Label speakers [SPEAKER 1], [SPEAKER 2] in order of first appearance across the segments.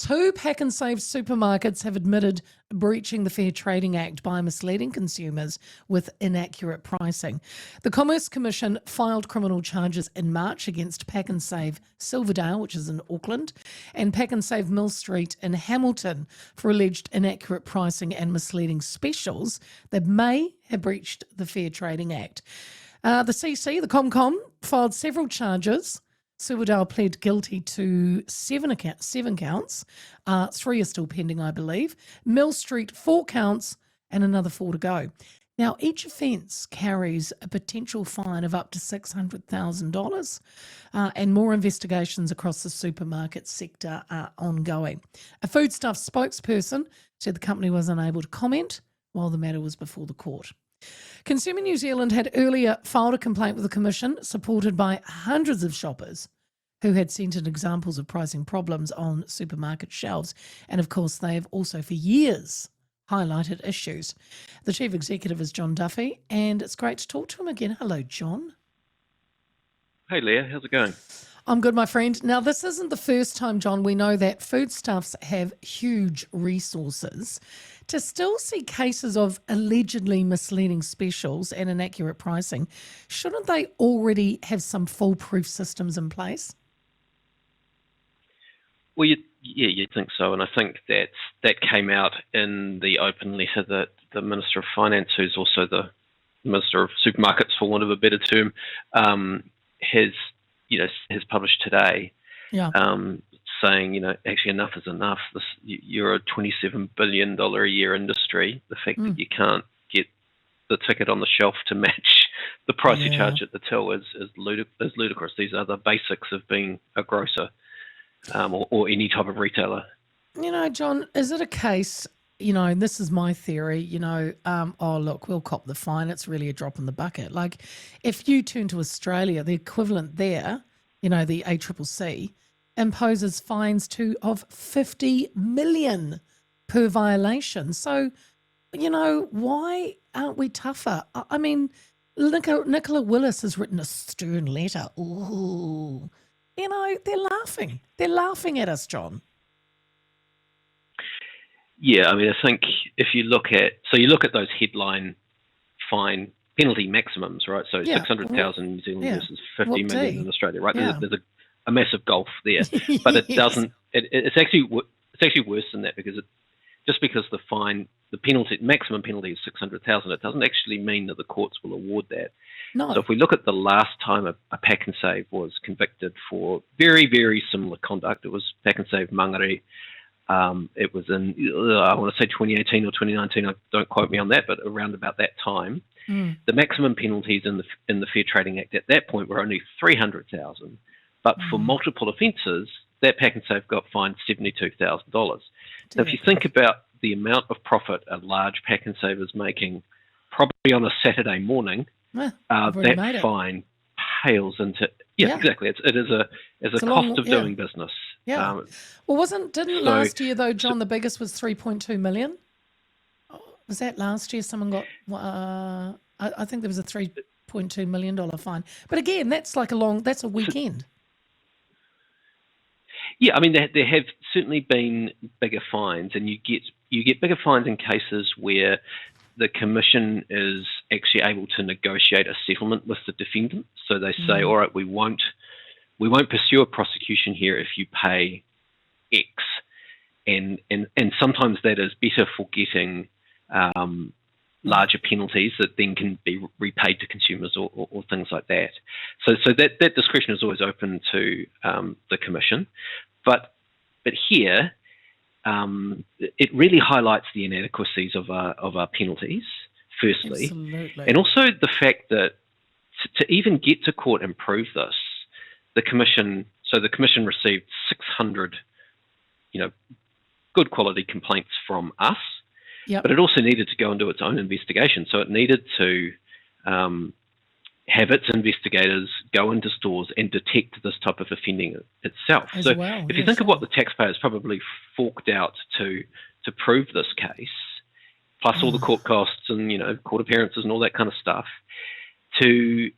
[SPEAKER 1] Two Pack and Save supermarkets have admitted breaching the Fair Trading Act by misleading consumers with inaccurate pricing. The Commerce Commission filed criminal charges in March against Pack and Save Silverdale, which is in Auckland, and Pack and Save Mill Street in Hamilton for alleged inaccurate pricing and misleading specials that may have breached the Fair Trading Act. The CC, the Comcom, filed several charges. Silverdale pled guilty to seven counts. 3 are still pending, I believe. Mill Street, 4 counts, and another 4 to go. Now, each offence carries a potential fine of up to $600,000, and more investigations across the supermarket sector are ongoing. A Foodstuffs spokesperson said the company was unable to comment while the matter was before the court. Consumer New Zealand had earlier filed a complaint with the Commission, supported by hundreds of shoppers who had sent in examples of pricing problems on supermarket shelves. And of course, they have also for years highlighted issues. The Chief Executive is Jon Duffy, and it's great to talk to him again. Hello, Jon.
[SPEAKER 2] Hey, Leah. How's it going?
[SPEAKER 1] I'm good, my friend. Now, this isn't the first time, Jon, we know that foodstuffs have huge resources. To still see cases of allegedly misleading specials and inaccurate pricing, shouldn't they already have some foolproof systems in place?
[SPEAKER 2] Well, you'd think so, and I think that came out in the open letter that the Minister of Finance, who's also the Minister of Supermarkets, for want of a better term, has published today.
[SPEAKER 1] Yeah.
[SPEAKER 2] Saying, actually enough is enough. You're a $27 billion a year industry. The fact that you can't get the ticket on the shelf to match the price you charge at the till is ludicrous. These are the basics of being a grocer or any type of retailer.
[SPEAKER 1] Jon, is it a case, this is my theory, oh, look, we'll cop the fine. It's really a drop in the bucket. Like, if you turn to Australia, the equivalent there, the ACCC, imposes fines of $50 million per violation. So, why aren't we tougher? I mean, Nicola Willis has written a stern letter. Ooh, they're laughing. They're laughing at us, Jon.
[SPEAKER 2] Yeah, I mean, I think if you look at those headline fine penalty maximums, right? So 600,000 New Zealand versus 50 million in Australia, right?
[SPEAKER 1] Yeah.
[SPEAKER 2] There's a massive gulf there, but it doesn't. It's actually worse than that, because just because the maximum penalty is 600,000, it doesn't actually mean that the courts will award that.
[SPEAKER 1] No.
[SPEAKER 2] So if we look at the last time a Pack and Save was convicted for very, very similar conduct, it was Pack and Save Mangere. It was in, I want to say 2018 or 2019. Don't quote me on that, but around about that time, the maximum penalties in the Fair Trading Act at that point were only 300,000. But for multiple offences, that Pack and Save got fined $72,000. So if you think about the amount of profit a large Pack and Save is making, probably on a Saturday morning, that fine pales into exactly. It is a cost of doing business.
[SPEAKER 1] Yeah. Didn't last year though, Jon, the biggest was 3.2 million? Was that last year? Someone got I think there was a $3.2 million fine. But again, that's a weekend.
[SPEAKER 2] Yeah, I mean, there have certainly been bigger fines, and you get bigger fines in cases where the Commission is actually able to negotiate a settlement with the defendant. So they say, all right, we won't pursue a prosecution here if you pay X, and sometimes that is better for getting larger penalties that then can be repaid to consumers or things like that. So that discretion is always open to the Commission, but here it really highlights the inadequacies of our penalties, firstly.
[SPEAKER 1] Absolutely.
[SPEAKER 2] And also the fact that to even get to court and prove this, the Commission received 600 good quality complaints from us.
[SPEAKER 1] Yep.
[SPEAKER 2] But it also needed to go and do its own investigation. So it needed to have its investigators go into stores and detect this type of offending itself. If you think of what the taxpayers probably forked out to prove this case, plus all the court costs and court appearances and all that kind of stuff, to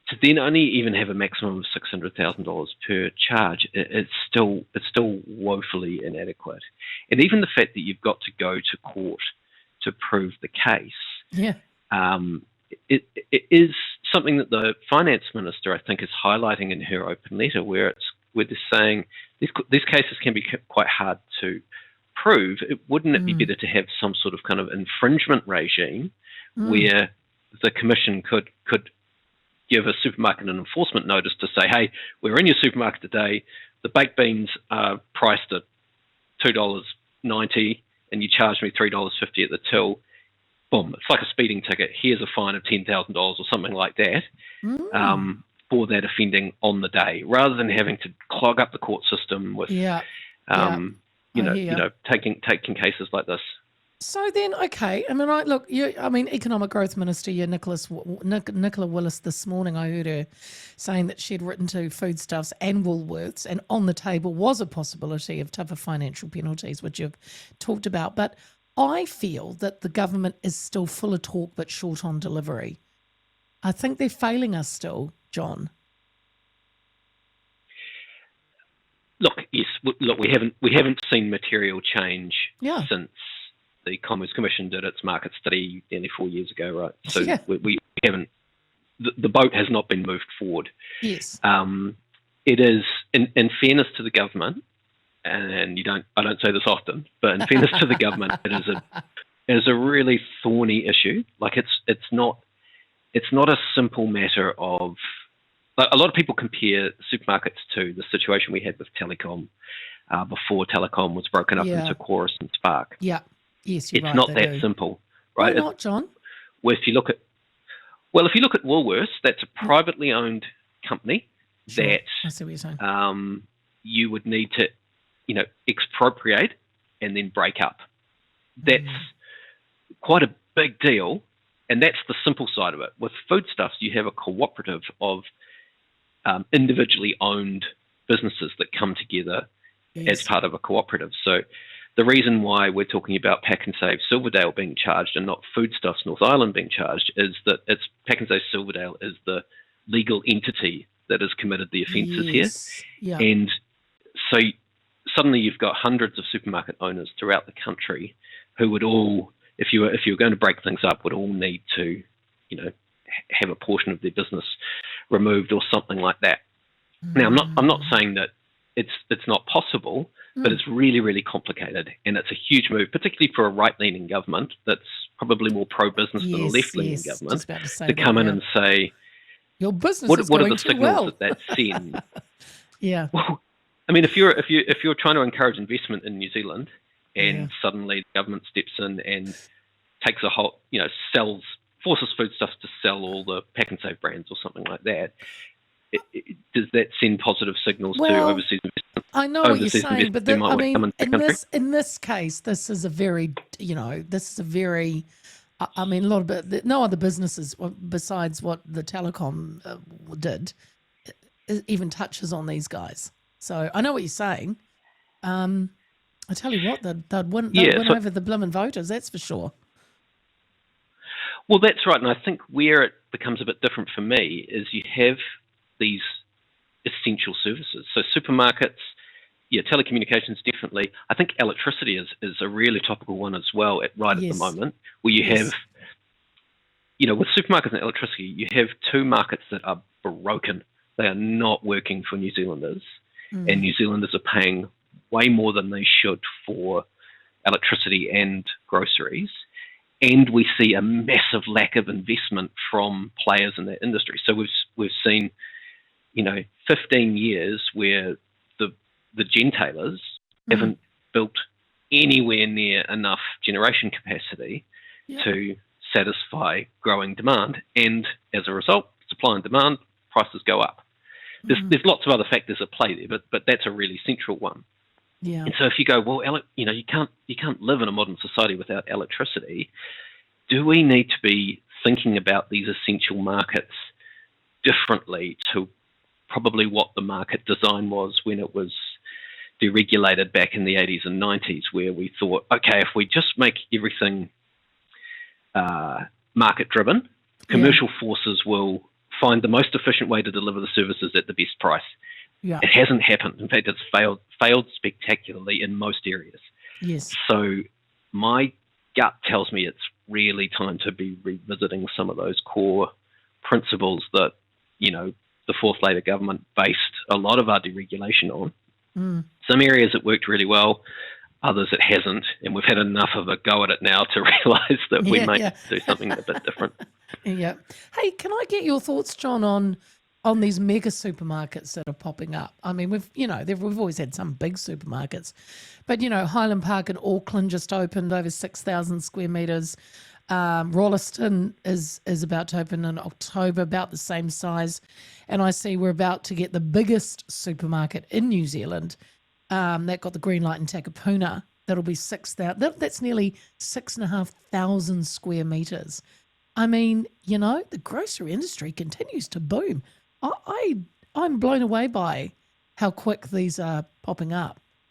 [SPEAKER 2] to then only even have a maximum of $600,000 per charge, it's still woefully inadequate. And even the fact that you've got to go to court to prove the case, it is something that the finance minister, I think, is highlighting in her open letter, where they're saying these cases can be quite hard to prove. Wouldn't it be better to have some sort of kind of infringement regime where the commission could give a supermarket an enforcement notice to say, hey, we're in your supermarket today, the baked beans are priced at $2.90 and you charge me $3.50 at the till. Boom, it's like a speeding ticket. Here's a fine of $10,000 or something like that for that offending on the day, rather than having to clog up the court system with, taking cases like this.
[SPEAKER 1] So then, okay, I mean, Economic Growth Minister, Nicola Willis, this morning, I heard her saying that she'd written to Foodstuffs and Woolworths, and on the table was a possibility of tougher financial penalties, which you've talked about. But I feel that the government is still full of talk but short on delivery. I think they're failing us still, John.
[SPEAKER 2] Look, yes, we haven't seen material change since the Commerce Commission did its market study nearly 4 years ago, right? So we haven't. The boat has not been moved forward.
[SPEAKER 1] Yes.
[SPEAKER 2] It is, in fairness to the government, and I don't say this often, but in fairness to the government, it is a really thorny issue. Like it's not a simple matter of. A lot of people compare supermarkets to the situation we had with Telecom before Telecom was broken up into Chorus and Spark.
[SPEAKER 1] Yeah. Yes, you're
[SPEAKER 2] it's
[SPEAKER 1] right.
[SPEAKER 2] Not that simple, right?
[SPEAKER 1] Why not, John?
[SPEAKER 2] Well, if you look at Woolworths, that's a privately owned company that
[SPEAKER 1] I see what you're saying.
[SPEAKER 2] You would need to, expropriate and then break up. That's quite a big deal, and that's the simple side of it. With Foodstuffs, you have a cooperative of individually owned businesses that come together as part of a cooperative. So the reason why we're talking about Pack and Save Silverdale being charged and not Foodstuffs North Island being charged is that it's Pack and Save Silverdale is the legal entity that has committed the offences here.
[SPEAKER 1] Yeah.
[SPEAKER 2] And so suddenly you've got hundreds of supermarket owners throughout the country who would all, if you were going to break things up, would all need to, have a portion of their business removed or something like that. Now, I'm not saying that it's not possible, but it's really, really complicated, and it's a huge move, particularly for a right-leaning government that's probably more pro-business than a left-leaning government, to come in and say,
[SPEAKER 1] your business
[SPEAKER 2] what
[SPEAKER 1] is
[SPEAKER 2] are
[SPEAKER 1] going
[SPEAKER 2] the
[SPEAKER 1] too
[SPEAKER 2] signals
[SPEAKER 1] well.
[SPEAKER 2] that sends?
[SPEAKER 1] Yeah.
[SPEAKER 2] Well, I mean, if you're trying to encourage investment in New Zealand, and suddenly the government steps in and takes a whole, forces Foodstuffs to sell all the Pack and Save brands or something like that, does that send positive signals to overseas investment?
[SPEAKER 1] I know what you're saying, but in this case, this is a very, a lot of it, no other businesses besides what the Telecom did even touches on these guys. So I know what you're saying. I tell you what, they'd win over the blooming voters, that's for sure.
[SPEAKER 2] Well, that's right, and I think where it becomes a bit different for me is you have these essential services. So supermarkets, telecommunications definitely. I think electricity is a really topical one as well at the moment, where you have, with supermarkets and electricity, you have two markets that are broken. They are not working for New Zealanders, and New Zealanders are paying way more than they should for electricity and groceries. And we see a massive lack of investment from players in that industry. So we've seen, 15 years where the gentailers haven't built anywhere near enough generation capacity to satisfy growing demand. And as a result, supply and demand, prices go up. There's lots of other factors at play there, but that's a really central one.
[SPEAKER 1] Yeah.
[SPEAKER 2] And so if you go, well, you can't live in a modern society without electricity. Do we need to be thinking about these essential markets differently to probably what the market design was when it was deregulated back in the 80s and 90s, where we thought, okay, if we just make everything market-driven, commercial forces will find the most efficient way to deliver the services at the best price.
[SPEAKER 1] Yeah.
[SPEAKER 2] It hasn't happened. In fact, it's failed spectacularly in most areas.
[SPEAKER 1] Yes.
[SPEAKER 2] So my gut tells me it's really time to be revisiting some of those core principles that, the fourth Labor government based a lot of our deregulation on. Some areas it worked really well, others it hasn't, and we've had enough of a go at it now to realise that we might do something a bit different.
[SPEAKER 1] Yeah. Hey, can I get your thoughts, John, on these mega supermarkets that are popping up? I mean, we've always had some big supermarkets, but Highland Park in Auckland just opened, over 6,000 square metres. Rolleston is about to open in October, about the same size, and I see we're about to get the biggest supermarket in New Zealand. That got the green light in Takapuna. That'll be 6,000. That's nearly 6,500 square metres. I mean, the grocery industry continues to boom. I'm blown away by how quick these are popping up.